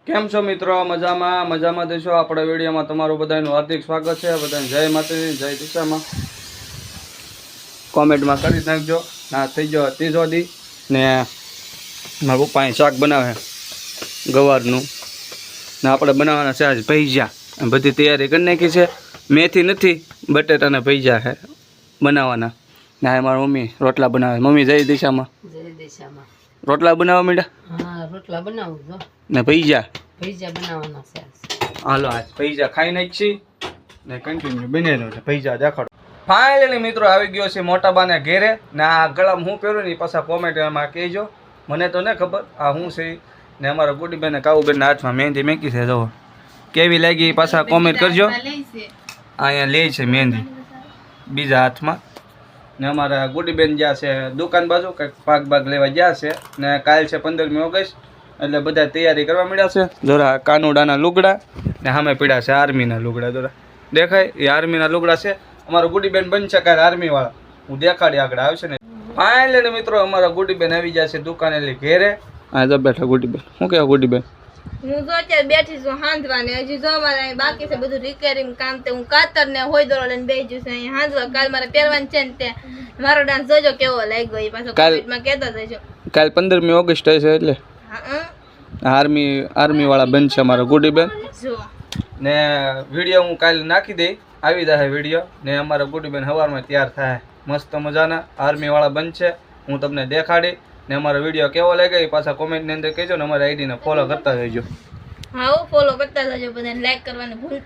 કેમ છો મિત્રો? મજામાં દેશો. આપણા વિડીયોમાં તમારું બધાનું હાર્દિક સ્વાગત છે. બધાને જય માતાજી, જય દિશામાં. કોમેન્ટમાં કરી નાખજો. ના થઈ ગયો ત્રીજો દી ને મારા પપ્પા અહીં શાક બનાવે ગવારનું ને આપણે બનાવવાના છે આજ ભજીયા. બધી તૈયારી કરી નાખી છે. મેથી નથી, બટેટાના ભજીયા છે બનાવવાના. ને આ મારી મમ્મી રોટલા બનાવે. મમ્મી જય દિશામાં. રોટલા બનાવવા માંડ્યા? હા, રોટલા બનાવું છો ને ભજીયા બનાવવાના છે. હાલો આજ ભજીયા ખાઈ નાખી ને કન્ટિન્યુ બનેલો છે ભજીયા દેખાડો. ફાઇનલી મિત્રો આવી ગયો છે મોટા બાને ઘેરે ને આ ગળામાં હું પહેરું ને પાછા કોમેન્ટમાં કહેજો. મને તો ન ખબર આ હું છે ને અમારા ગુડીબેન કાવુબેનના હાથમાં મહેંદી મેકી છે. જો કેવી લાગી પાછા કોમેન્ટ કરજો. અહીંયા લે છે મહેંદી બીજા હાથમાં ને અમારા ગુડીબેન જ્યાં છે દુકાન બાજુ કંઈક પાક લેવા ગયા છે ને કાલ છે 15મી ઓગસ્ટ એટલે બધા તૈયારી કરવા મળ્યા છે. જરા કાનુડાના લુગડા ને સામે પીડા છે આર્મીના લુગડા. જરા દેખાય એ આર્મીના લુગડા છે. અમારો ગુડીબેન બનશે કાલે આર્મીવાળા. હું દેખાડી આગળ આવશે ને. ફાઇનલી મિત્રો અમારા ગુડીબેન આવી ગયા છે દુકાને લઈ ઘેરે. હા જો બેઠા ગુડીબેન. શું કહેવા ગુડીબેન? હું તો અત્યારે બેઠી છું હાંધવાને. હજી જો મારે બાકી છે બધું રિપેરિંગ કામ. તે હું કાતર ને હોય દોરો લઈને બેસી છું અહીં હાંધવા. કાલ મારે પહેરવાનું છે ને તે મારો ડાન્સ જોજો કેવો લાગ્યો એ પાછો કોમેન્ટમાં કહેતા જજો. કાલ 15મી ઓગસ્ટ છે એટલે આર્મી વાળા બનશે અમારા ગુડીબેન. જો ને વિડીયો હું કાલે નાખી દઈ આવી જાય વિડીયો ને અમારા ગુડીબેન સવારમાં તૈયાર થાય મસ્ત મજાના આર્મી વાળા બનશે. હું તમને દેખાડી ને અમારો વિડીયો કેવો લાગે એ પાછા કોમેન્ટની અંદર કહેજો ને અમારી આઈડીને ફોલો કરતા રહેજો. હા ફોલો કરતા જજો. બધાને લાઈક કરવાનું ભૂલતા